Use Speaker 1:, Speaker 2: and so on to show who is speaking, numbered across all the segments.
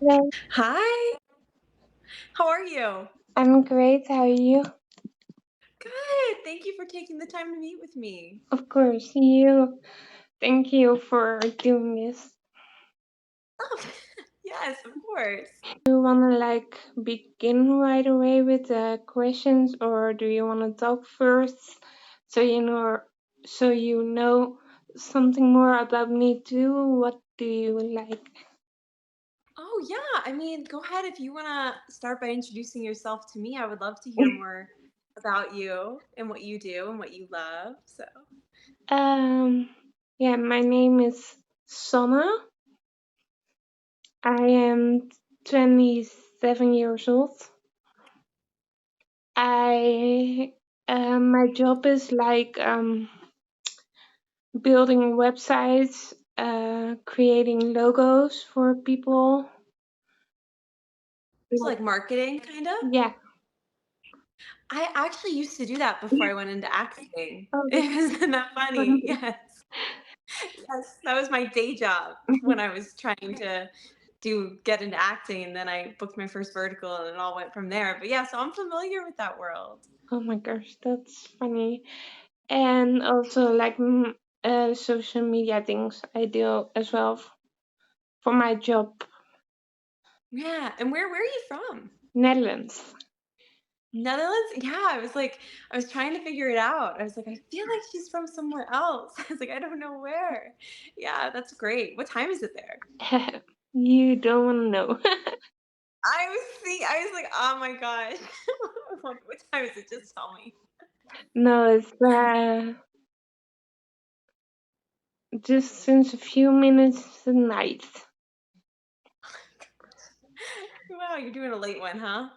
Speaker 1: Hello,
Speaker 2: Hi, how are you?
Speaker 1: I'm great. How are you?
Speaker 2: Good. Thank you for taking the time to meet with me.
Speaker 1: Of course, you. Thank you for doing this.
Speaker 2: Oh, yes, of course.
Speaker 1: Do you want to begin right away with the questions, or do you want to talk first, so you know something more about me too? What do you like?
Speaker 2: Oh, yeah. Go ahead if you want to start by introducing yourself to me. I would love to hear more about you and what you do and what you love. So,
Speaker 1: um, yeah, my name is Sanne. I am 27 years old. I my job is building websites, creating logos for people.
Speaker 2: so like marketing, kind of?
Speaker 1: Yeah.
Speaker 2: I actually used to do that before I went into acting.
Speaker 1: Oh,
Speaker 2: Isn't that
Speaker 1: that's
Speaker 2: funny?
Speaker 1: funny.
Speaker 2: Yes. Yes, that was my day job when I was trying to do get into acting, and then I booked my first vertical, and it all went from there. But yeah, so I'm familiar with that world.
Speaker 1: Oh my gosh, that's funny. And also social media things I do as well for my job.
Speaker 2: Yeah, and where are you from?
Speaker 1: Netherlands.
Speaker 2: Netherlands? Yeah, I was trying to figure it out. I was like, I feel like she's from somewhere else. I was like, I don't know where. Yeah, that's great. What time is it there?
Speaker 1: You don't want to know.
Speaker 2: I was like, oh my gosh. What time is it? Just tell me.
Speaker 1: No, it's just since a few minutes at night.
Speaker 2: Wow, you're doing a late one, huh?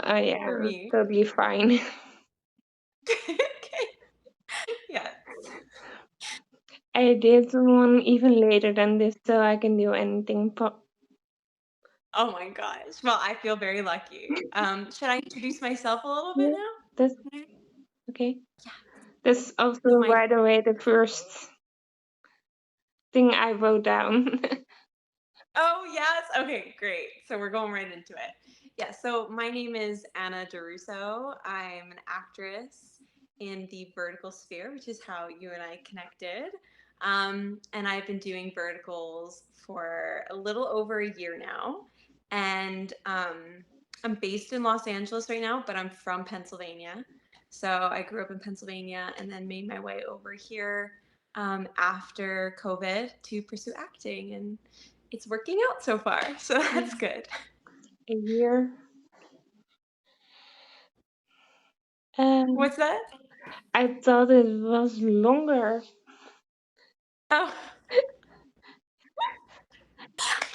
Speaker 1: Oh yeah,
Speaker 2: For me.
Speaker 1: totally fine.
Speaker 2: Okay. Yeah.
Speaker 1: I did one even later than this, so I can do anything.
Speaker 2: Oh my gosh. Well, I feel very lucky. Should I introduce myself a little bit
Speaker 1: Yeah, that's
Speaker 2: now?
Speaker 1: okay.
Speaker 2: Yeah.
Speaker 1: That's also
Speaker 2: So my
Speaker 1: right away the first thing I wrote down.
Speaker 2: Oh yes. Okay, great. So we're going right into it. Yeah, so my name is Anna DeRusso. I'm an actress in the vertical sphere, which is how you and I connected. And I've been doing verticals for a little over a year now. And I'm based in Los Angeles right now, but I'm from Pennsylvania. So I grew up in Pennsylvania and then made my way over here after COVID to pursue acting. And it's working out so far, so that's
Speaker 1: Yeah,
Speaker 2: good.
Speaker 1: a year. Um,
Speaker 2: What's that?
Speaker 1: I thought it was longer.
Speaker 2: Oh,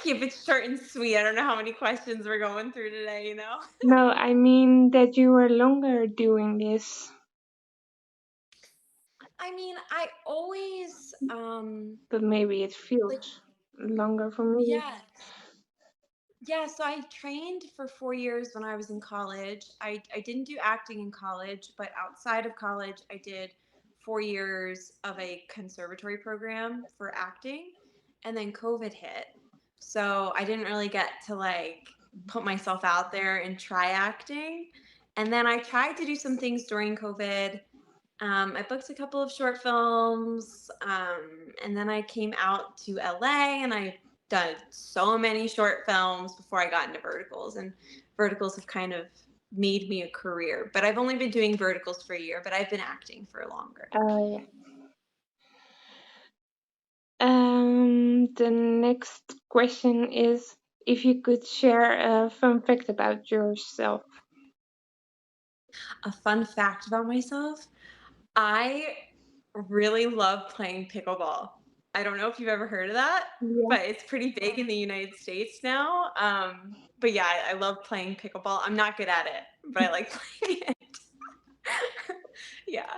Speaker 2: keep it short and sweet. I don't know how many questions we're going through today.
Speaker 1: No, I mean that you were longer doing this,
Speaker 2: I always
Speaker 1: but maybe it
Speaker 2: like
Speaker 1: feels longer for me.
Speaker 2: yeah. Yeah, so I trained for 4 years when I was in college. I didn't do acting in college, but outside of college, I did 4 years of a conservatory program for acting, and then COVID hit. So I didn't really get to put myself out there and try acting. And then I tried to do some things during COVID. I booked a couple of short films, and then I came out to LA and I done so many short films before I got into verticals. And verticals have kind of made me a career. But I've only been doing verticals for a year, but I've been acting for longer.
Speaker 1: Yeah. The next question is if you could share a fun fact about yourself.
Speaker 2: A fun fact about myself, I really love playing pickleball. I don't know if you've ever heard of that,
Speaker 1: Yeah.
Speaker 2: but it's pretty big in the United States now. But yeah, I love playing pickleball. I'm not good at it, but I like playing it. Yeah.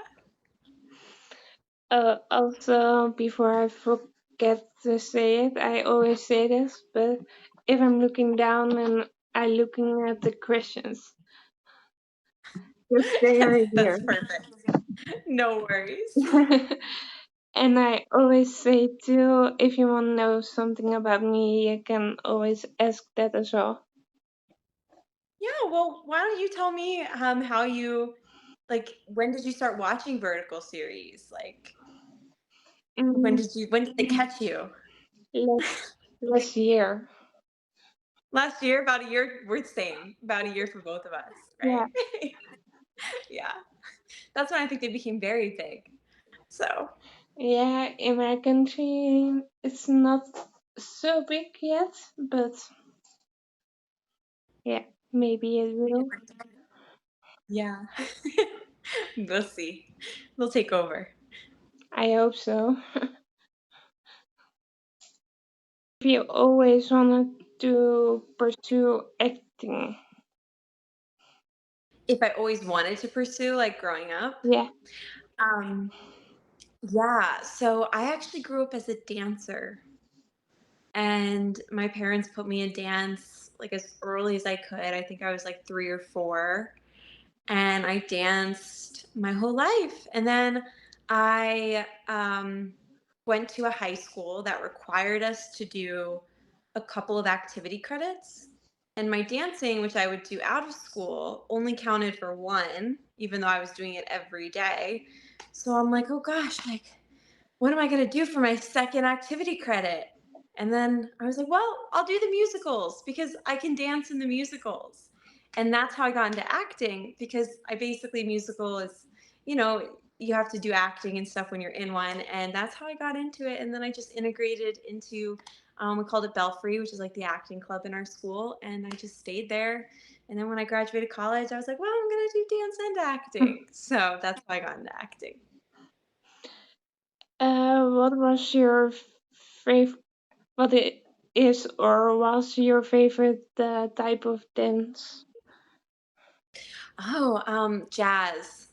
Speaker 1: Also, before I forget to say it, I always say this, but if I'm looking down and I'm looking at the questions, just stay right
Speaker 2: That's perfect. No worries.
Speaker 1: here. And I always say too, if you want to know something about me, you can always ask that as well.
Speaker 2: Yeah, well, why don't you tell me how you like when did you start watching vertical series? Like
Speaker 1: Mm,
Speaker 2: when did they catch you?
Speaker 1: last last year.
Speaker 2: Last year, about a year, we're the same. About a year for both of us,
Speaker 1: Yeah,
Speaker 2: right? Yeah. That's when I think they became very big. So,
Speaker 1: yeah. In my country, it's not so big yet, but yeah, maybe it will.
Speaker 2: yeah. We'll see. They'll take over.
Speaker 1: I hope so. If you always wanted to pursue acting,
Speaker 2: If I always wanted to pursue like growing up,
Speaker 1: yeah,
Speaker 2: um yeah, so I actually grew up as a dancer and my parents put me in dance like as early as I could. I think I was like 3 or 4 and I danced my whole life. And then I went to a high school that required us to do a couple of activity credits. And my dancing, which I would do out of school, only counted for one, even though I was doing it every day. So I'm like, oh gosh, like what am I going to do for my second activity credit? And then I was like, well, I'll do the musicals because I can dance in the musicals. And that's how I got into acting because I basically, musical is, you have to do acting and stuff when you're in one. And that's how I got into it. And then I just integrated into, we called it Belfry, which is like the acting club in our school. And I just stayed there. And then when I graduated college, I was like, well, I'm going to do dance and acting. So that's how I got into acting.
Speaker 1: what was your favorite? What it is or was your favorite type of dance?
Speaker 2: Oh, jazz,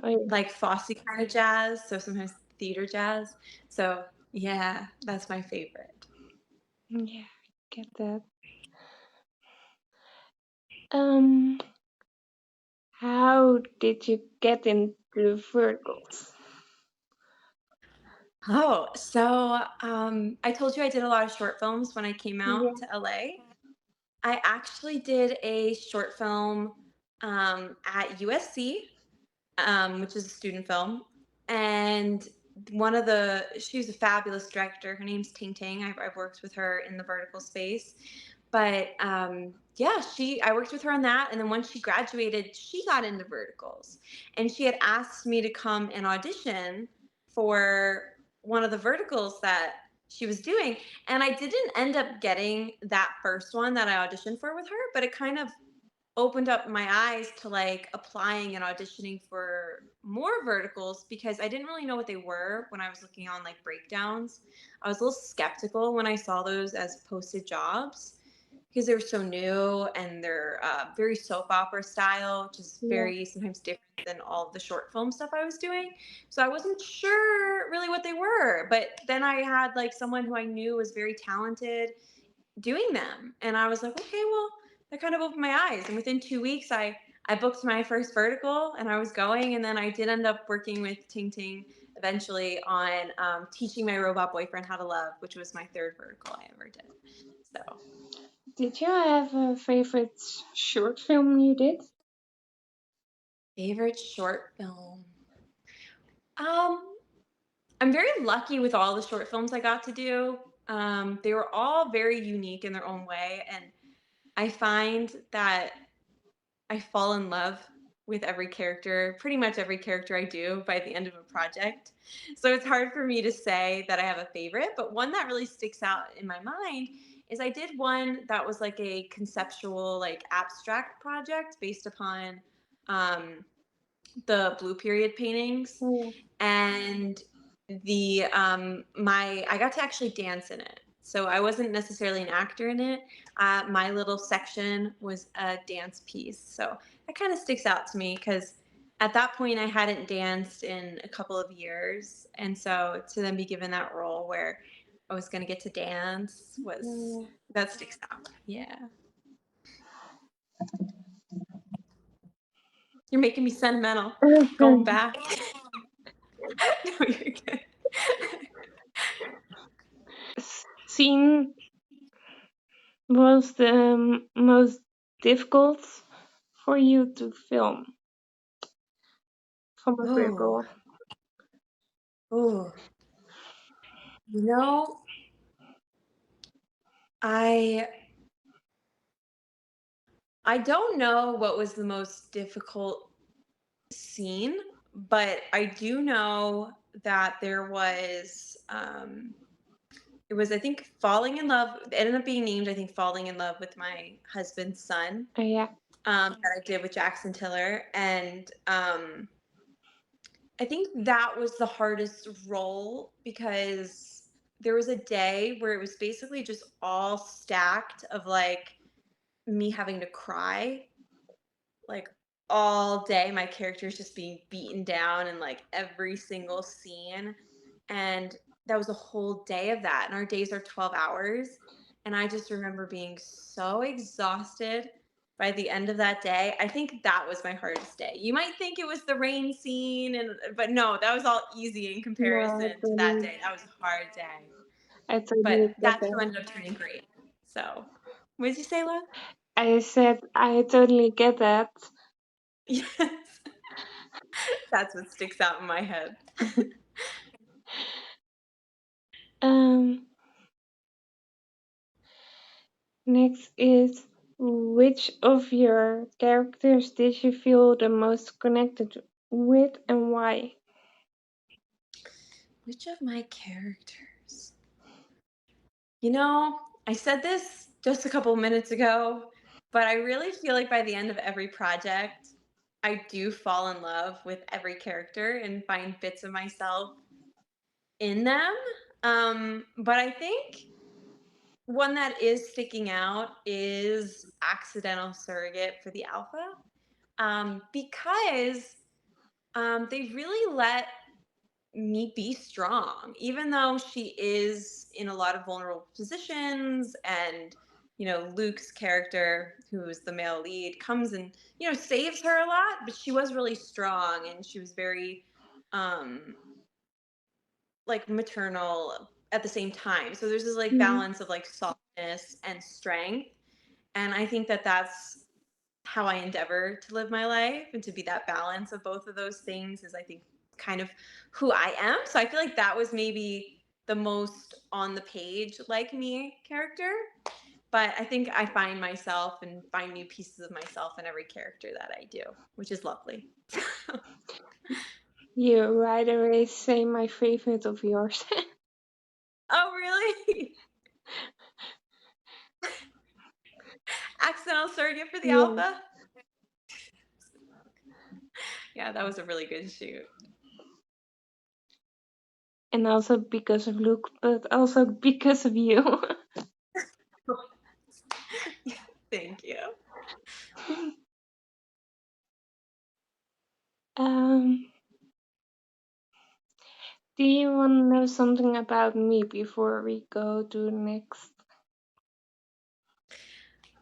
Speaker 1: Oh,
Speaker 2: like Fosse kind of jazz. So sometimes theater jazz. So yeah, that's my favorite.
Speaker 1: yeah, get that. Um, how did you get into verticals?
Speaker 2: Oh, so I told you I did a lot of short films when I came out
Speaker 1: Yeah,
Speaker 2: to LA. I actually did a short film at USC, which is a student film. And she was a fabulous director. Her name's Ting Ting. I've worked with her in the vertical space. But yeah, I worked with her on that. And then once she graduated, she got into verticals. And she had asked me to come and audition for one of the verticals that she was doing. And I didn't end up getting that first one that I auditioned for with her, but it kind of opened up my eyes to like applying and auditioning for more verticals because I didn't really know what they were when I was looking on like breakdowns. I was a little skeptical when I saw those as posted jobs because they were so new and they're very soap opera style, which is
Speaker 1: yeah.
Speaker 2: very sometimes different than all of the short film stuff I was doing. So I wasn't sure really what they were. But then I had like someone who I knew was very talented doing them. And I was like, okay, well, that kind of opened my eyes. And within 2 weeks, I booked my first vertical and I was going. And then I did end up working with Ting Ting eventually on teaching my robot boyfriend how to love, which was my third vertical I ever did. So,
Speaker 1: Did you have a favorite short film you did?
Speaker 2: favorite short film. Um, I'm very lucky with all the short films I got to do. They were all very unique in their own way. And I find that I fall in love with every character, pretty much every character I do by the end of a project. So it's hard for me to say that I have a favorite, but one that really sticks out in my mind is I did one that was like a conceptual, like abstract project based upon um, the Blue Period paintings,
Speaker 1: Oh,
Speaker 2: and the my I got to actually dance in it. So I wasn't necessarily an actor in it. My little section was a dance piece. So that kind of sticks out to me because at that point I hadn't danced in a couple of years, and so to then be given that role where I was going to get to dance was
Speaker 1: yeah.
Speaker 2: that sticks out. Yeah, you're making me sentimental. Going
Speaker 1: Okay.
Speaker 2: back. No, you're good.
Speaker 1: scene was the most difficult for you to film from a
Speaker 2: Oh,
Speaker 1: Virgo?
Speaker 2: oh, you know, I I don't know what was the most difficult scene, but I do know that there was it was, I think, falling in love. It ended up being named, I think, falling in love with my husband's son,
Speaker 1: Yeah,
Speaker 2: that I did with Jackson Tiller, and I think that was the hardest role because there was a day where it was basically just all stacked of like me having to cry like all day. My character is just being beaten down in like every single scene, and that was a whole day of that, and our days are 12 hours, and I just remember being so exhausted by the end of that day. I think that was my hardest day. You might think it was the rain scene, and but no, that was all easy in
Speaker 1: no,
Speaker 2: comparison to that day. That was a hard day,
Speaker 1: I
Speaker 2: but
Speaker 1: totally get
Speaker 2: that show
Speaker 1: that.
Speaker 2: ended up turning great. So what did you say, love?
Speaker 1: I said I totally get that.
Speaker 2: Yes. That's what sticks out in my head.
Speaker 1: Um, Next is, which of your characters did you feel the most connected with and why?
Speaker 2: Which of my characters? You know, I said this just a couple minutes ago, but I really feel like by the end of every project, I do fall in love with every character and find bits of myself in them. But I think one that is sticking out is Accidental Surrogate for the Alpha, because they really let me be strong, even though she is in a lot of vulnerable positions. And, Luke's character, who is the male lead, comes and, saves her a lot, but she was really strong and she was very, um, like maternal at the same time. So there's this like
Speaker 1: Mhm.
Speaker 2: balance of like softness and strength. And I think that that's how I endeavor to live my life, and to be that balance of both of those things is, I think, kind of who I am. So I feel like that was maybe the most on the page like me character. But I think I find myself and find new pieces of myself in every character that I do, which is lovely.
Speaker 1: You right away say my favorite of yours.
Speaker 2: Oh, really? Accidental surrogate for the
Speaker 1: Yeah,
Speaker 2: alpha? Yeah, that was a really good shoot.
Speaker 1: and also because of Luke, but also because of you.
Speaker 2: Thank you.
Speaker 1: um, do you want to know something about me before we go to the next?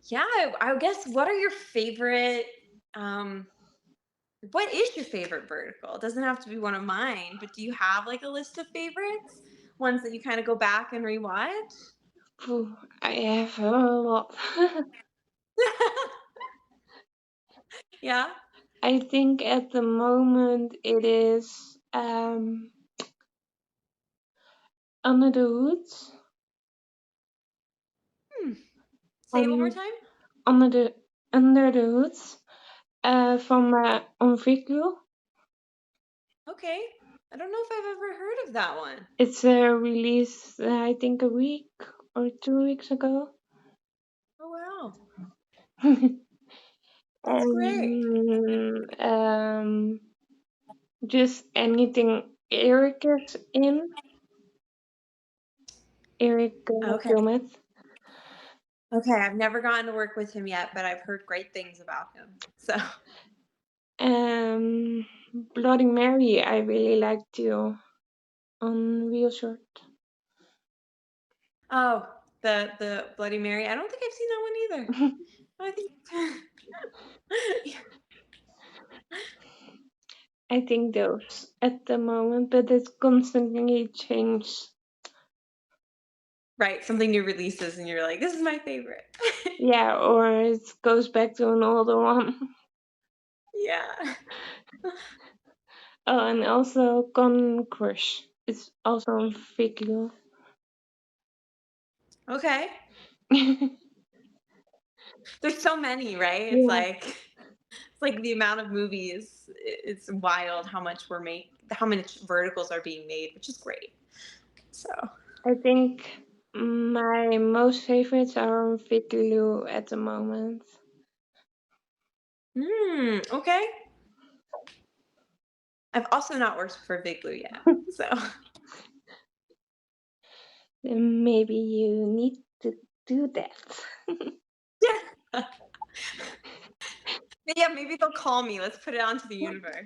Speaker 2: Yeah, I guess, what are your favorite um what is your favorite vertical? It doesn't have to be one of mine, but do you have like a list of favorites? Ones that you kind of go back and rewatch?
Speaker 1: Phew, I have a lot.
Speaker 2: Yeah.
Speaker 1: I think at the moment it is Under the Hoods.
Speaker 2: Hmm. Say it one more
Speaker 1: Um,
Speaker 2: time.
Speaker 1: under the Under the Hoods. From on Vimeo.
Speaker 2: Okay. I don't know if I've ever heard of that one.
Speaker 1: It's released, I think, a week or 2 weeks ago.
Speaker 2: Oh, wow. That's great.
Speaker 1: And just anything Eric is in, Eric
Speaker 2: Okay.
Speaker 1: Gilmeth.
Speaker 2: Okay. I've never gotten to work with him yet, but I've heard great things about him. So,
Speaker 1: Bloody Mary, I really like too on Real Short.
Speaker 2: oh, the Bloody Mary. I don't think I've seen that one either. I think.
Speaker 1: I think those at the moment, but it constantly changes.
Speaker 2: Right, something new releases and you're like, "This is my favorite."
Speaker 1: Yeah, or it goes back to an older one.
Speaker 2: Yeah.
Speaker 1: Oh, and also Con Crush. It's also on Viki.
Speaker 2: Okay. There's so many, right?
Speaker 1: Yeah,
Speaker 2: it's like the amount of movies. It's wild how much verticals are being made, which is great. So,
Speaker 1: I think my most favorites are on Viki at the moment.
Speaker 2: okay. I've also not worked for Big Blue yet. So,
Speaker 1: Then maybe you need to do that.
Speaker 2: yeah. Yeah, maybe they'll call me. Let's put it onto the universe.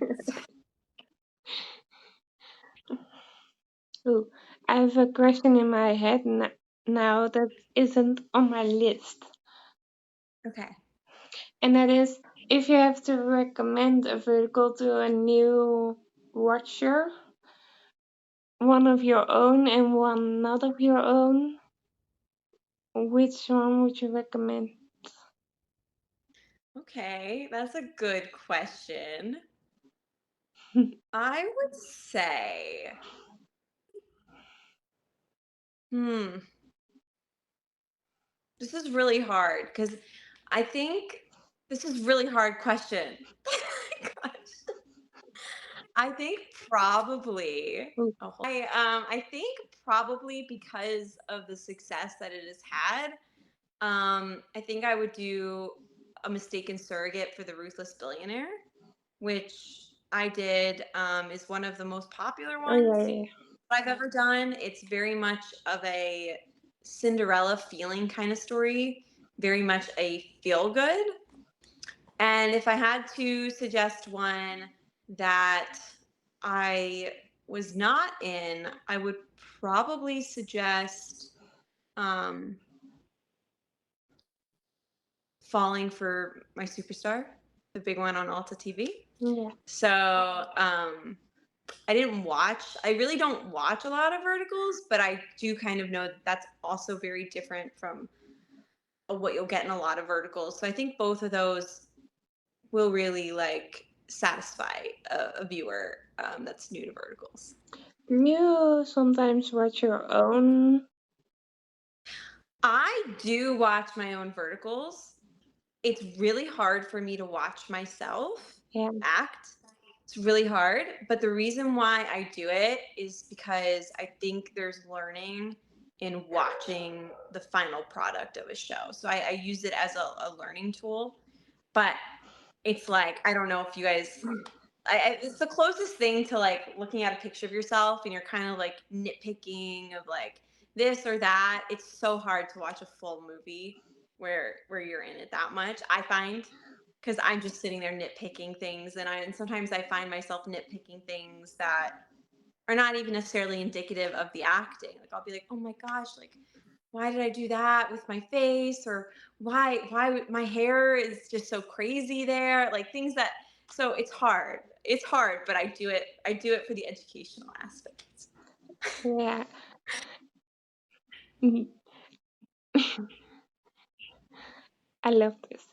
Speaker 1: Ooh, I have a question in my head now that isn't on my list.
Speaker 2: Okay.
Speaker 1: And that is, if you have to recommend a vertical to a new watcher, one of your own and one not of your own, which one would you recommend?
Speaker 2: Okay, that's a good question. I would say, hmm, this is really hard because I think this is really hard question. Gosh. I think probably.
Speaker 1: Ooh,
Speaker 2: Oh, I think probably because of the success that it has had. I think I would do a mistaken surrogate for the ruthless billionaire, which I did. Is one of the most popular
Speaker 1: oh yeah,
Speaker 2: ones
Speaker 1: yeah,
Speaker 2: I've ever done. It's very much of a Cinderella feeling kind of story, very much a feel good. And if I had to suggest one that I was not in, I would probably suggest um, Falling for My Superstar, the big one on Alta TV.
Speaker 1: yeah.
Speaker 2: So I really don't watch a lot of verticals, but I do kind of know that that's also very different from what you'll get in a lot of verticals. So I think both of those will really like satisfy a viewer that's new to verticals.
Speaker 1: Do you sometimes watch your own?
Speaker 2: I do watch my own verticals. It's really hard for me to watch myself
Speaker 1: Yeah,
Speaker 2: act. It's really hard. But the reason why I do it is because I think there's learning in watching the final product of a show. So I use it as a learning tool. But it's like, I don't know if you guys it's the closest thing to like looking at a picture of yourself and you're kind of like nitpicking of like this or that. It's so hard to watch a full movie where you're in it that much. I find because I'm just sitting there nitpicking things, and sometimes I find myself nitpicking things that are not even necessarily indicative of the acting. Like I'll be like, oh my gosh, like why did I do that with my face? Or why my hair is just so crazy there? Like things that so it's hard. It's hard, but I do it for the educational aspect.
Speaker 1: yeah. Mhm. I love this.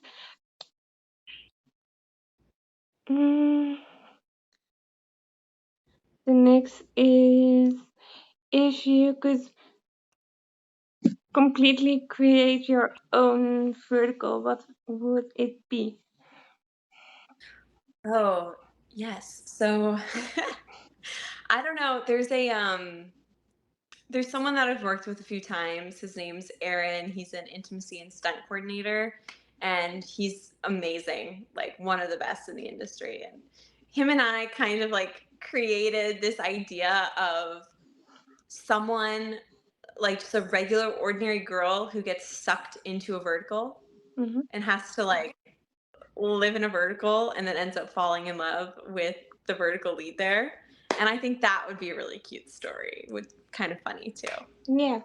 Speaker 1: Mm, the next is, if you could completely create your own vertical, what would it be?
Speaker 2: Oh, yes. So I don't know. There's someone that I've worked with a few times. His name's Aaron. He's an intimacy and stunt coordinator, and he's amazing, like one of the best in the industry. And him and I kind of like created this idea of someone like just a regular, ordinary girl who gets sucked into a vertical
Speaker 1: Hmm.
Speaker 2: and has to like live in a vertical and then ends up falling in love with the vertical lead there. And I think that would be a really cute story. Would kind of funny too.
Speaker 1: Yeah,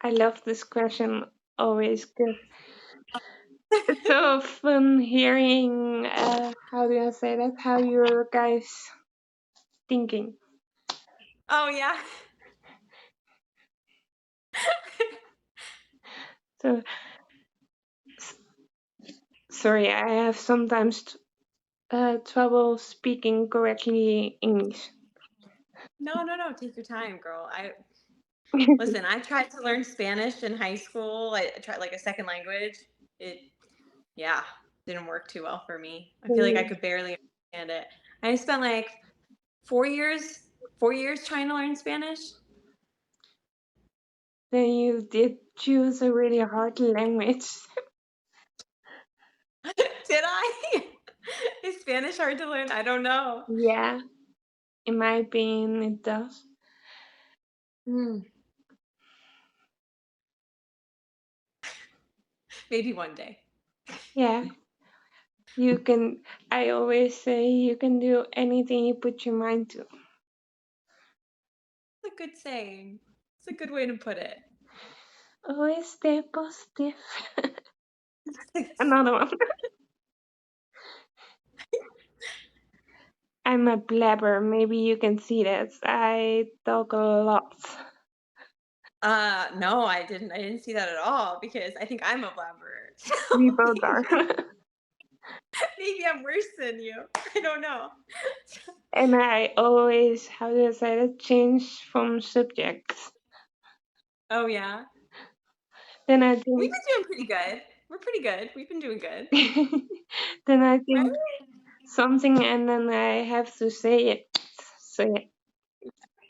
Speaker 1: I love this question. Always good. It's so fun hearing, how do I say that? How your guys thinking.
Speaker 2: Oh yeah.
Speaker 1: So, s- sorry, I have sometimes trouble speaking correctly English.
Speaker 2: No, no, no. Take your time, girl. I listen. I tried to learn Spanish in high school. I tried like a second language. It, yeah, didn't work too well for me. I feel like I could barely understand it. I spent like 4 years, 4 years trying to learn Spanish.
Speaker 1: Then you did choose a really hard language.
Speaker 2: Did I? Is Spanish hard to learn? I don't know.
Speaker 1: Yeah, in my opinion, it does.
Speaker 2: Mm, maybe one day.
Speaker 1: Yeah, you can. I always say you can do anything you put your mind to.
Speaker 2: It's a good saying. It's a good way to put it.
Speaker 1: Always stay positive. Another one. I'm a blabber. Maybe you can see that. I talk a lot.
Speaker 2: No, I didn't. I didn't see that at all because I think I'm a blabberer.
Speaker 1: We
Speaker 2: So
Speaker 1: both are.
Speaker 2: maybe I'm worse than you. I don't know.
Speaker 1: And I always, how do I say that, change from subjects.
Speaker 2: Oh yeah,
Speaker 1: Then I
Speaker 2: we've
Speaker 1: think,
Speaker 2: been doing pretty good. We're pretty good. We've been doing good,
Speaker 1: then I
Speaker 2: right?
Speaker 1: think something and then I have to say it. So yeah,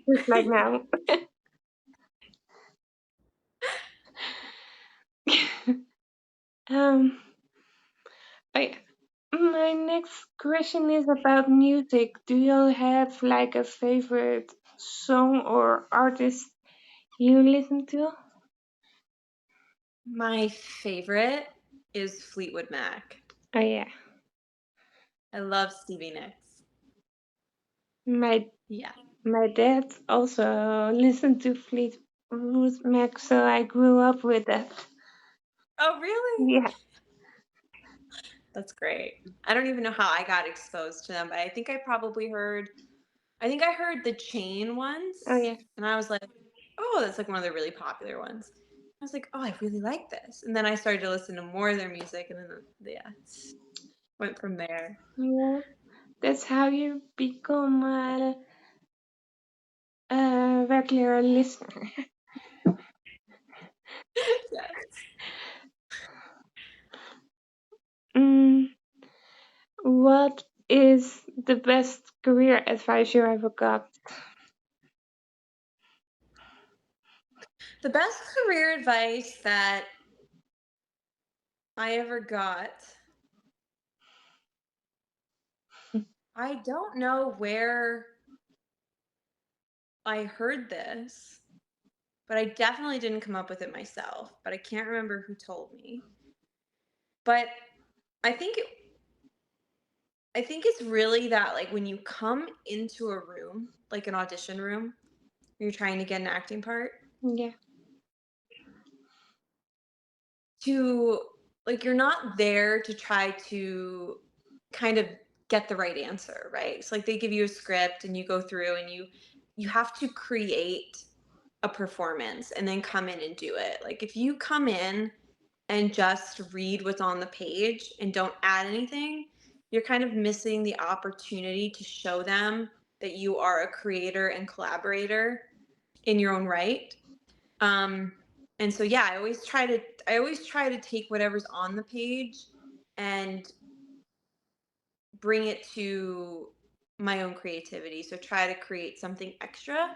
Speaker 1: just like now. um, I, my next question is about music. Do you have like a favorite song or artist you listen to?
Speaker 2: My favorite is Fleetwood Mac.
Speaker 1: Oh yeah,
Speaker 2: I love Stevie Nicks.
Speaker 1: my
Speaker 2: Yeah.
Speaker 1: my dad also listened to Fleetwood Mac, so I grew up with that.
Speaker 2: Oh really?
Speaker 1: Yeah.
Speaker 2: That's great. I don't even know how I got exposed to them, but I think I heard the Chain
Speaker 1: Oh
Speaker 2: once,
Speaker 1: yeah.
Speaker 2: and I was like, "Oh, that's like one of the really popular ones." I was like, "Oh, I really like this," and then I started to listen to more of their music, and then yeah, went from there.
Speaker 1: Yeah. That's how you become a regular listener.
Speaker 2: Yes.
Speaker 1: Mm, what is the best career advice you ever got?
Speaker 2: The best career advice that I ever got, I don't know where I heard this, but I definitely didn't come up with it myself. But I can't remember who told me. But I think it, I think it's really that like when you come into a room, like an audition room, you're trying to get an acting part,
Speaker 1: Yeah.
Speaker 2: to like you're not there to try to kind of get the right answer, right? So like they give you a script and you go through and you have to create a performance and then come in and do it. Like if you come in and just read what's on the page and don't add anything, you're kind of missing the opportunity to show them that you are a creator and collaborator in your own right. Um, and so yeah, I always try to take whatever's on the page and bring it to my own creativity. So try to create something extra.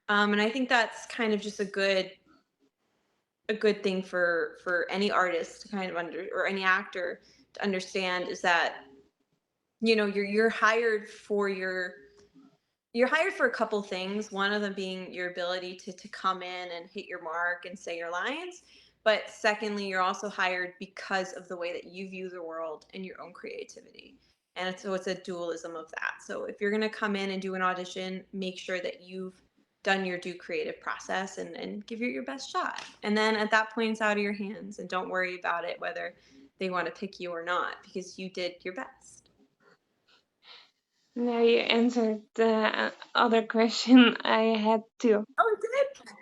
Speaker 2: And I think that's kind of just a good thing for any artist to kind of under or any actor to understand is that you're hired for you're hired for a couple things, one of them being your ability to come in and hit your mark and say your lines, but secondly you're also hired because of the way that you view the world and your own creativity. And so it's a dualism of that. So if you're going to come in and do an audition, make sure that you've done your due creative process and give it your best shot. And then at that point, it's out of your hands. And don't worry about it whether they want to pick you or not, because you did your best.
Speaker 1: Now you answered the other question I had too.
Speaker 2: Oh, it did?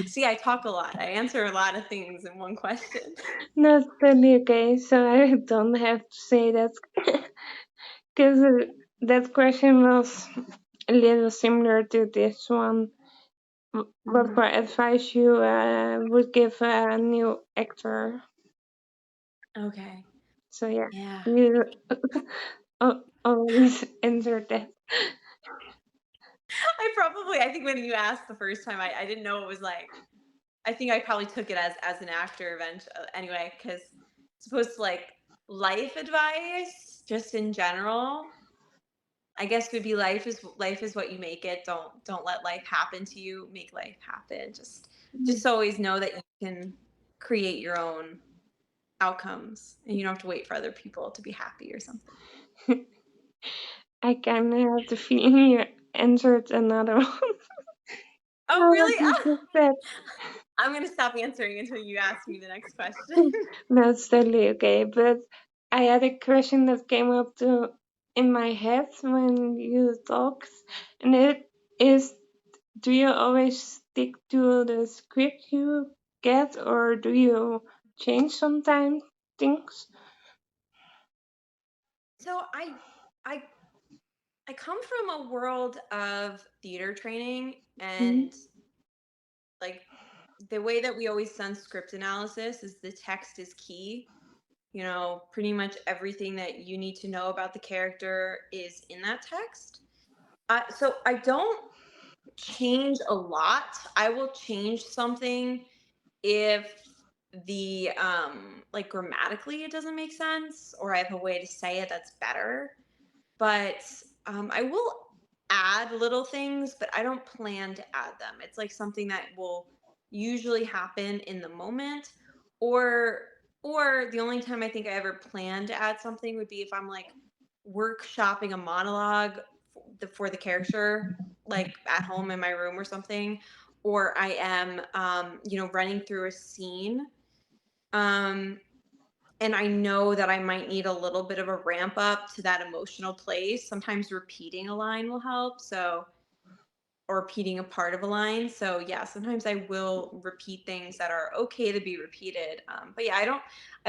Speaker 2: See, I talk a lot. I answer a lot of things in one question.
Speaker 1: That's totally okay. So I don't have to say that because that question was a little similar to this one. What
Speaker 2: Mhm.
Speaker 1: for advice you would give a new actor?
Speaker 2: Okay.
Speaker 1: So yeah,
Speaker 2: Yeah.
Speaker 1: you always answered that.
Speaker 2: I think when you asked the first time, I didn't know it was like, I think I probably took it as an actor event anyway, because supposed to like life advice, just in general. I guess would be life is what you make it. Don't let life happen to you. Make life happen. Just always know that you can create your own outcomes and you don't have to wait for other people to be happy or something.
Speaker 1: I kind of have the feeling you answered another one.
Speaker 2: Oh,
Speaker 1: What
Speaker 2: really?
Speaker 1: you just said.
Speaker 2: I'm gonna stop answering until you ask me the next question.
Speaker 1: That's totally okay. But I had a question that came up to in my head when you talked, and it is: do you always stick to the script you get, or do you change sometimes things?
Speaker 2: So I I come from a world of theater training,
Speaker 1: Mm,
Speaker 2: and like the way that we always done script analysis is the text is key. You know, pretty much everything that you need to know about the character is in that text. So I don't change a lot. I will change something if the like grammatically it doesn't make sense, or I have a way to say it that's better. But I will add little things, but I don't plan to add them. It's like something that will usually happen in the moment, or the only time I think I ever plan to add something would be if I'm like workshopping a monologue for the character, like at home in my room or something, or I am, running through a scene. Um, and I know that I might need a little bit of a ramp up to that emotional place. Sometimes repeating a line will help. So, or repeating a part of a line. So, yeah, sometimes I will repeat things that are okay to be repeated. But yeah, I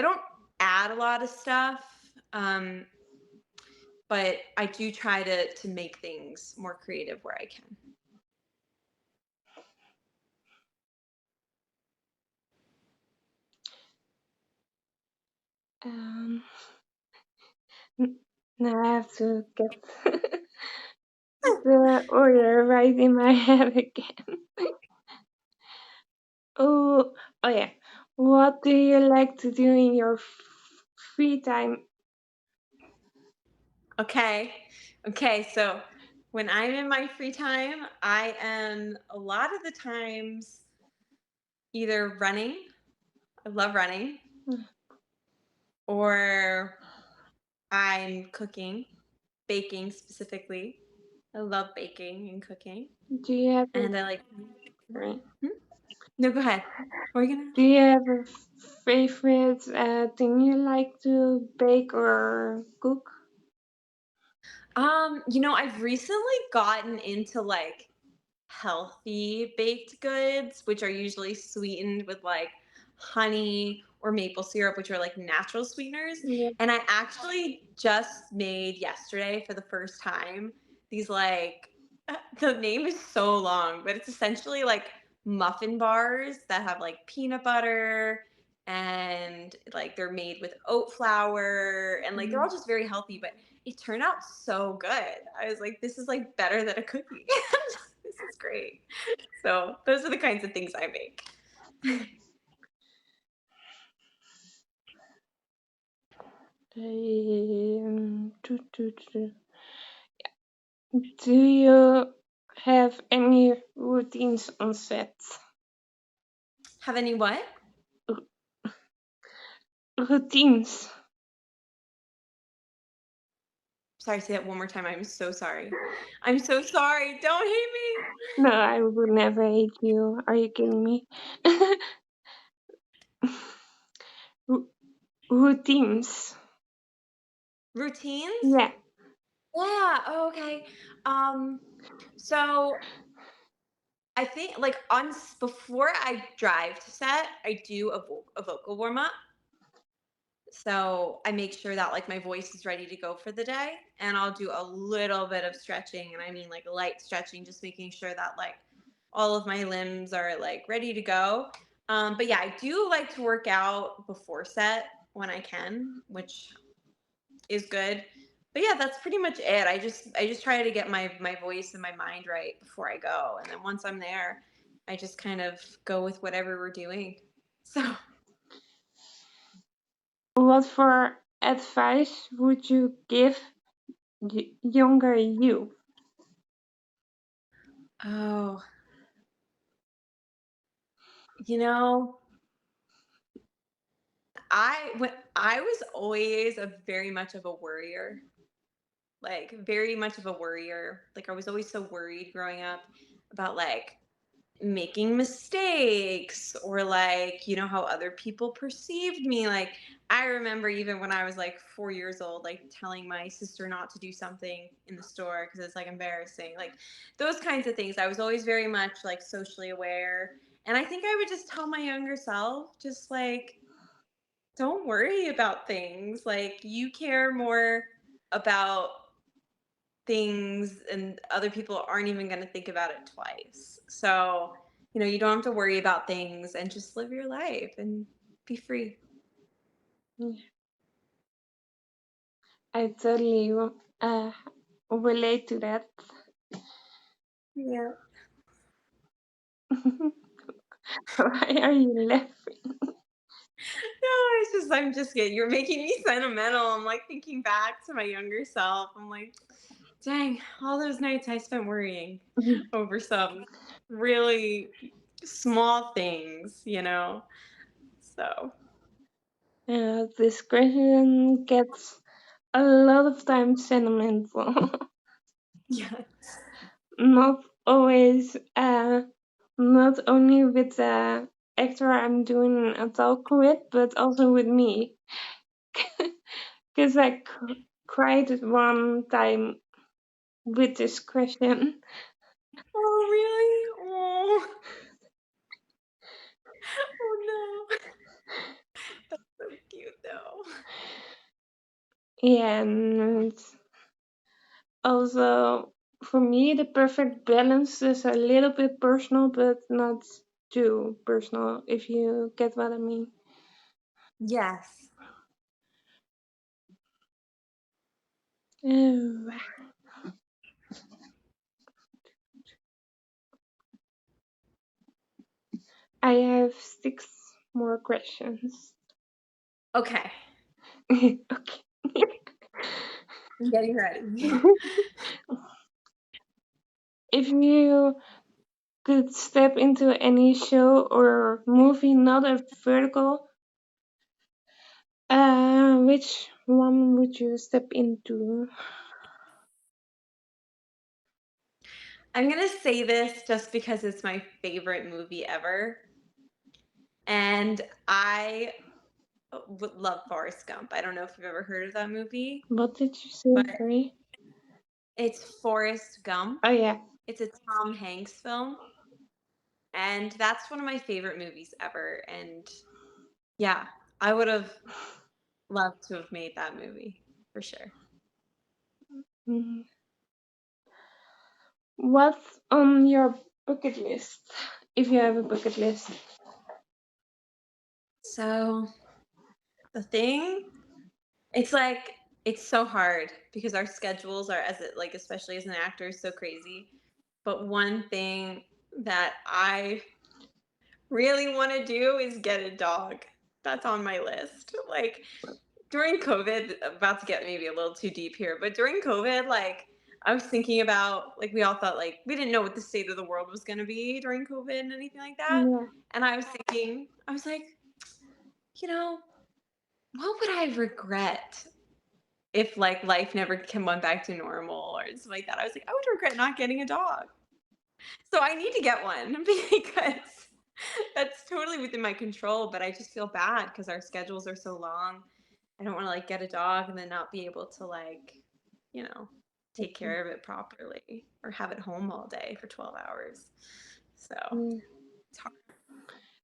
Speaker 2: don't add a lot of stuff. But I do try to make things more creative where I can.
Speaker 1: um, now I have to get the order right in my head again. Oh, oh yeah. What do you like to do in your free time?
Speaker 2: Okay. Okay. So when I'm in my free time, I am a lot of the times either running. I love running, or I'm cooking, baking specifically. I love baking and cooking,
Speaker 1: Do you have
Speaker 2: and I like.
Speaker 1: a
Speaker 2: Hmm? No, go ahead. What are you gonna
Speaker 1: Do
Speaker 2: ask?
Speaker 1: you have a favorite thing you like to bake or cook?
Speaker 2: I've recently gotten into like healthy baked goods, which are usually sweetened with like honey or maple syrup, which are like natural sweeteners.
Speaker 1: Yeah.
Speaker 2: And I actually just made yesterday for the first time these like, the name is so long, but it's essentially like muffin bars that have like peanut butter, and like they're made with oat flour, and like they're all just very healthy, but it turned out so good. I was like, this is like better than a cookie. This is great. So those are the kinds of things I make.
Speaker 1: Do you have any routines on set?
Speaker 2: Have any what?
Speaker 1: Routines?
Speaker 2: Sorry, say that one more time. I'm so sorry. I'm so sorry. Don't hate me.
Speaker 1: No, I would never hate you. Are you kidding me? Routines.
Speaker 2: Routines?
Speaker 1: Yeah.
Speaker 2: Yeah. Oh, okay. Um, so I think like before I drive to set, I do a vocal warm up. So I make sure that like my voice is ready to go for the day, and I'll do a little bit of stretching, and I mean like light stretching, just making sure that like all of my limbs are like ready to go. But yeah, I do like to work out before set when I can, which is good. But yeah, that's pretty much it. I just try to get my voice and my mind right before I go, and then once I'm there, I just kind of go with whatever we're doing. So,
Speaker 1: What for advice would you give younger you?
Speaker 2: oh, you know, I was always a very much of a worrier, like very much of a worrier. Like I was always so worried growing up about like making mistakes or like how other people perceived me. Like I remember even when I was like 4 years old, like telling my sister not to do something in the store because it's like embarrassing, like those kinds of things. I was always very much like socially aware, and I think I would just tell my younger self, just like, don't worry about things. Like you care more about things, and other people aren't even going to think about it twice. So, you don't have to worry about things and just live your life and be free.
Speaker 1: I totally uh, relate to that.
Speaker 2: Yeah.
Speaker 1: Why are you laughing?
Speaker 2: No, I'm just kidding. You're making me sentimental. I'm like thinking back to my younger self. I'm like, dang, all those nights I spent worrying over some really small things. So,
Speaker 1: This question gets a lot of times sentimental.
Speaker 2: yeah.
Speaker 1: Not always, not only with the actor I'm doing a talk with, but also with me. Because I cried one time with this question.
Speaker 2: Oh, really? Oh, oh no. So cute though.
Speaker 1: Yeah, and also for me, the perfect balance is a little bit personal, but not too personal, if you get what I mean.
Speaker 2: Yes.
Speaker 1: Uh, I have 6 more questions.
Speaker 2: Okay.
Speaker 1: Okay.
Speaker 2: I'm getting ready.
Speaker 1: If you could step into any show or movie, not a vertical, which one would you step into?
Speaker 2: I'm gonna say this just because it's my favorite movie ever. And I would love Forrest Gump. I don't know if you've ever heard of that movie,
Speaker 1: What did you say?
Speaker 2: but
Speaker 1: Sorry.
Speaker 2: it's Forrest Gump.
Speaker 1: Oh yeah.
Speaker 2: It's a Tom Hanks film. And that's one of my favorite movies ever. And yeah, I would have loved to have made that movie for sure.
Speaker 1: Mhm. What's on your bucket list? If you have a bucket list.
Speaker 2: So the thing, it's like it's so hard because our schedules are, as it like, especially as an actor, is so crazy. But one thing that I really want to do is get a dog. That's on my list. Like during COVID, about to get maybe a little too deep here, but during COVID, like I was thinking about, like, we all thought like we didn't know what the state of the world was going to be during COVID and anything like that.
Speaker 1: Yeah.
Speaker 2: And I was thinking, I was like, you know, what would I regret if like life never went back to normal or something like that? I was like, I would regret not getting a dog. So I need to get one because that's totally within my control, but I just feel bad because our schedules are so long. I don't want to like get a dog and then not be able to like, take care of it properly or have it home all day for 12 hours. So
Speaker 1: Yeah.
Speaker 2: it's hard.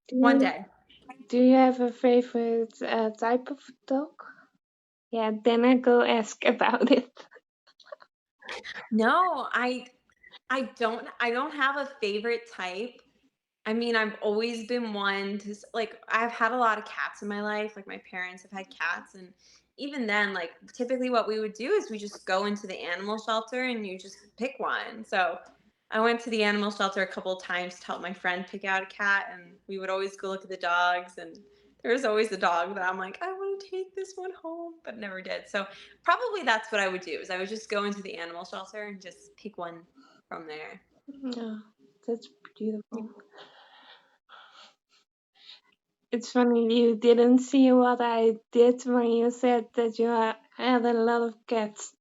Speaker 1: Do
Speaker 2: One
Speaker 1: you,
Speaker 2: day.
Speaker 1: do you have a favorite type of dog? Yeah, then I go ask about it.
Speaker 2: No, I don't have a favorite type. I mean, I've always been one to like I've had a lot of cats in my life. Like my parents have had cats, and even then, like typically what we would do is we just go into the animal shelter and you just pick one. So I went to the animal shelter a couple of times to help my friend pick out a cat, and we would always go look at the dogs. And there was always a dog that I'm like, I want to take this one home, but never did. So probably that's what I would do is I would just go into the animal shelter and just pick one from there.
Speaker 1: Yeah, that's beautiful. It's funny you didn't see what I did when you said that you had a lot of cats.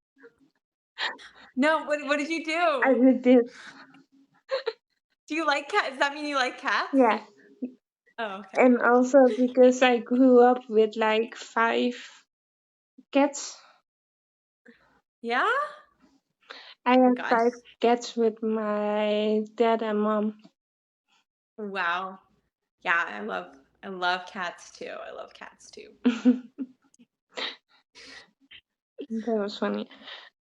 Speaker 2: No, what did you
Speaker 1: I
Speaker 2: do?
Speaker 1: did this.
Speaker 2: Do you like cats? Does that mean you like cats?
Speaker 1: Yeah,
Speaker 2: Oh, okay.
Speaker 1: and also because I grew up with like 5 cats.
Speaker 2: Yeah?
Speaker 1: I
Speaker 2: Oh my
Speaker 1: had
Speaker 2: gosh.
Speaker 1: 5 cats with my dad and mom.
Speaker 2: Wow. Yeah, I love cats too. I love cats too.
Speaker 1: That was funny.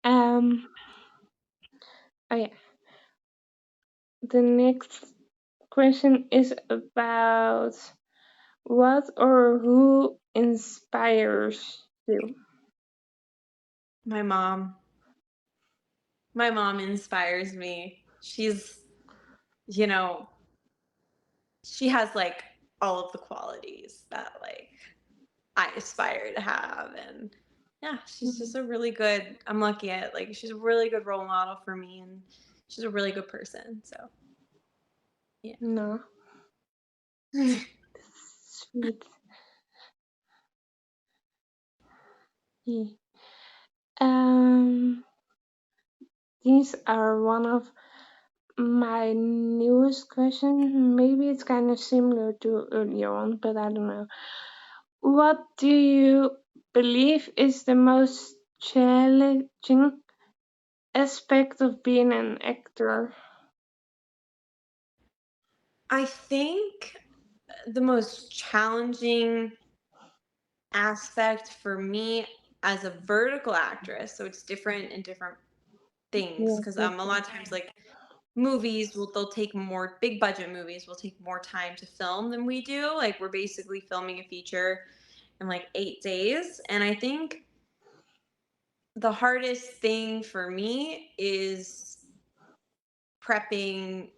Speaker 1: Um, oh yeah. The next question is about what or who inspires you.
Speaker 2: My mom. My mom inspires me. You know, she has like all of the qualities that like I aspire to have, and yeah, she's just a really good I'm lucky at like she's a really good role model for me, and she's a really good person. So, yeah.
Speaker 1: No, sweet. Yeah. Um, these are one of my newest questions. Maybe it's kind of similar to earlier one, but I don't know. What do you believe is the most challenging aspect of being an actor?
Speaker 2: I think the most challenging aspect for me as a vertical actress, so it's different in different things,
Speaker 1: Yes,
Speaker 2: because
Speaker 1: yes,
Speaker 2: a
Speaker 1: yes.
Speaker 2: lot of times like movies will they'll take more big budget movies will take more time to film than we do. Like we're basically filming a feature in like 8 days. And I think the hardest thing for me is prepping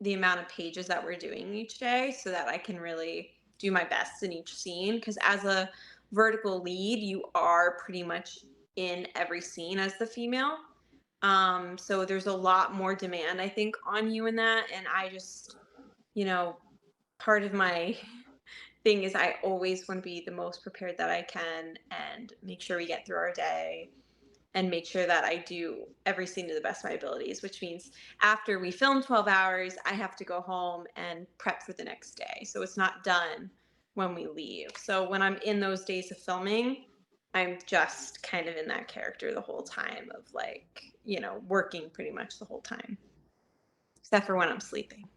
Speaker 2: the amount of pages that we're doing each day so that I can really do my best in each scene. Because as a vertical lead, you are pretty much in every scene as the female. So there's a lot more demand, I think, on you in that. And I just, you know, part of my thing is I always want to be the most prepared that I can and make sure we get through our day and make sure that I do every scene to the best of my abilities, which means after we film 12 hours, I have to go home and prep for the next day. So it's not done when we leave. So when I'm in those days of filming, I'm just kind of in that character the whole time of like, working pretty much the whole time, except for when I'm sleeping.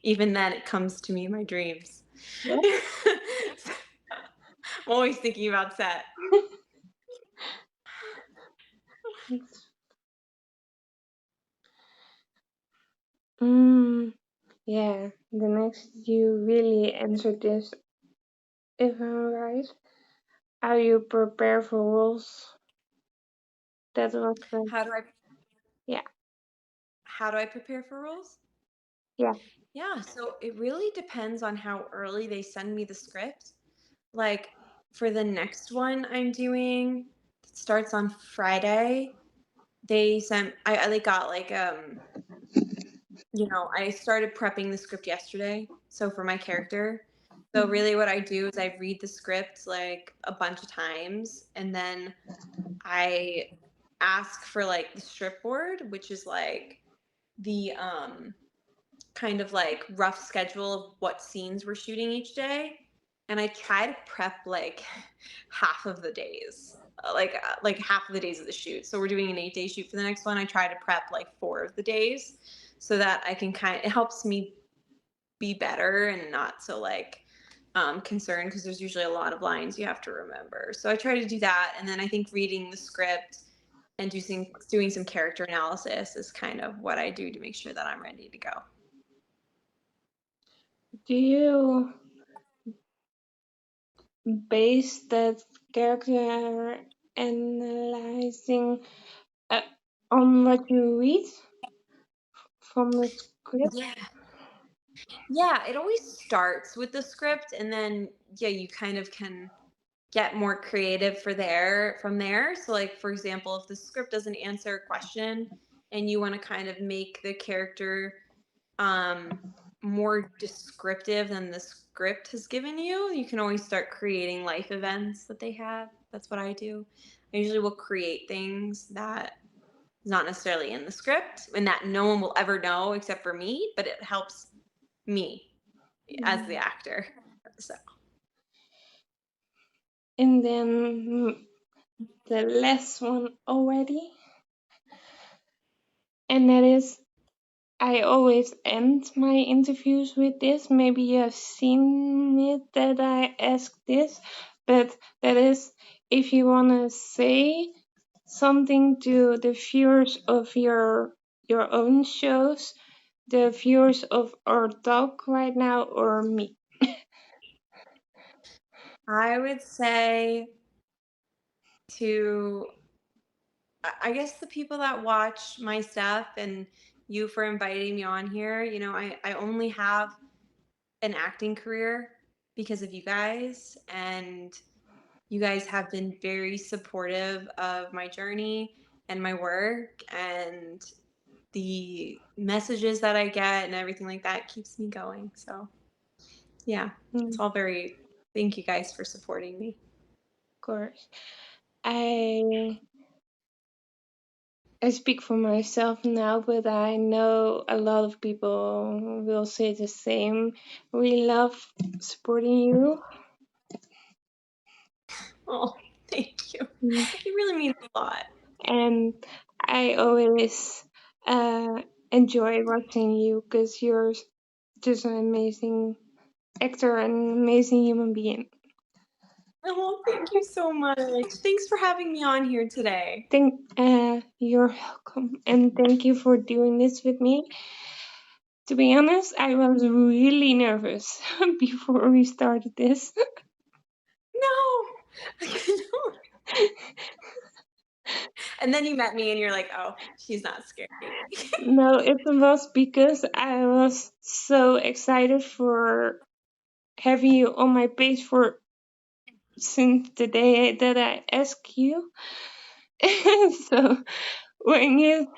Speaker 2: Even then, it comes to me in my dreams.
Speaker 1: What?
Speaker 2: I'm always thinking about set.
Speaker 1: Mm, yeah, the next you really answered this, if I'm right. How you prepare for roles? That was the,
Speaker 2: How do I
Speaker 1: yeah,
Speaker 2: how do I prepare for roles?
Speaker 1: yeah.
Speaker 2: Yeah, so it really depends on how early they send me the script. Like for the next one I'm doing, it starts on Friday. I like got like I started prepping the script yesterday. So for my character. So really what I do is I read the script like a bunch of times, and then I ask for like the strip board, which is like the kind of like rough schedule of what scenes we're shooting each day, and I try to prep like half of the days, like half of the days of the shoot. So we're doing an 8-day shoot for the next one. I try to prep like 4 of the days so that I can it helps me be better and not so like concerned because there's usually a lot of lines you have to remember. So I try to do that, and then I think reading the script and doing some character analysis is kind of what I do to make sure that I'm ready to go.
Speaker 1: Do you base that character analyzing uh, on what you read from the script?
Speaker 2: Yeah. Yeah, it always starts with the script, and then yeah, you kind of can get more creative from there. So like for example, if the script doesn't answer a question and you want to kind of make the character um more descriptive than the script has given you, you can always start creating life events that they have. That's what I do. I usually will create things that is not necessarily in the script and that no one will ever know except for me, but it helps me as the
Speaker 1: Mm.
Speaker 2: actor. So
Speaker 1: And then the last one already, and that is I always end my interviews with this. Maybe you have seen it that I ask this, but that is if you want to say something to the viewers of your own shows, the viewers of our talk right now, or me.
Speaker 2: I would say to I guess the people that watch my stuff and you for inviting me on here, I only have an acting career because of you guys, and you guys have been very supportive of my journey and my work, and the messages that I get and everything like that keeps me going. So, yeah, it's
Speaker 1: Mm,
Speaker 2: all very, thank you guys for supporting me.
Speaker 1: of course. I I speak for myself now, but I know a lot of people will say the same. We love supporting you.
Speaker 2: Oh, thank you.
Speaker 1: Mm.
Speaker 2: It really means a lot.
Speaker 1: And I always uh, enjoy watching you because you're just an amazing actor and an amazing human being.
Speaker 2: Oh, thank you so much. Thanks for having me on here today.
Speaker 1: You're welcome, and thank you for doing this with me. To be honest, I was really nervous before we started this.
Speaker 2: No. No. And then you met me and you're like, oh, she's not scary.
Speaker 1: No, it was because I was so excited for having you on my page for since the day that I asked you. So when you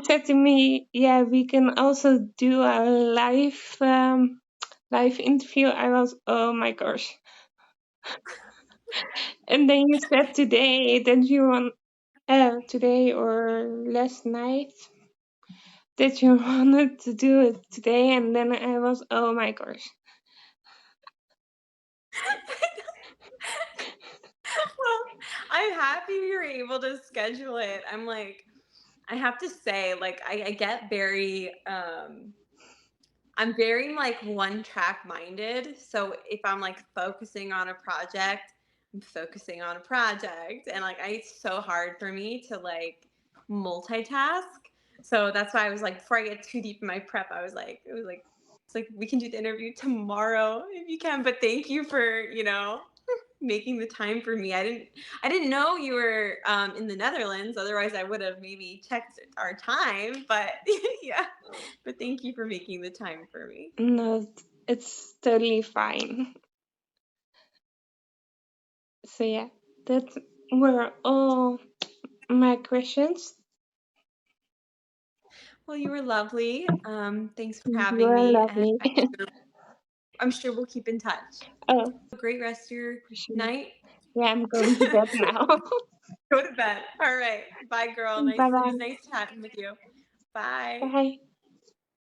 Speaker 1: said to me, yeah, we can also do a live interview, I was, oh my gosh. And then you said today that you want today or last night that you wanted to do it today, and then I was, oh my gosh.
Speaker 2: Well, I'm happy we were able to schedule it. I have to say, like, I get I'm very like one track minded. So if I'm like focusing on a project, I'm focusing on a project. And like it's so hard for me to like multitask. So that's why I was like, before I get too deep in my prep, it's like we can do the interview tomorrow if you can. But thank you for, making the time for me. I didn't know you were in the Netherlands. Otherwise I would have maybe checked our time. But yeah. But thank you for making the time for me.
Speaker 1: No, it's totally fine. So yeah, that were all my questions.
Speaker 2: Well, you were lovely. Thanks for
Speaker 1: You
Speaker 2: having
Speaker 1: are
Speaker 2: me, and
Speaker 1: lovely.
Speaker 2: I'm sure we'll keep in touch.
Speaker 1: Oh,
Speaker 2: Have a great rest of your
Speaker 1: for sure.
Speaker 2: night.
Speaker 1: Yeah, I'm going to bed now.
Speaker 2: Go to bed. All right. Bye, girl.
Speaker 1: Bye
Speaker 2: It was
Speaker 1: bye.
Speaker 2: nice chatting with you. Bye.
Speaker 1: Bye.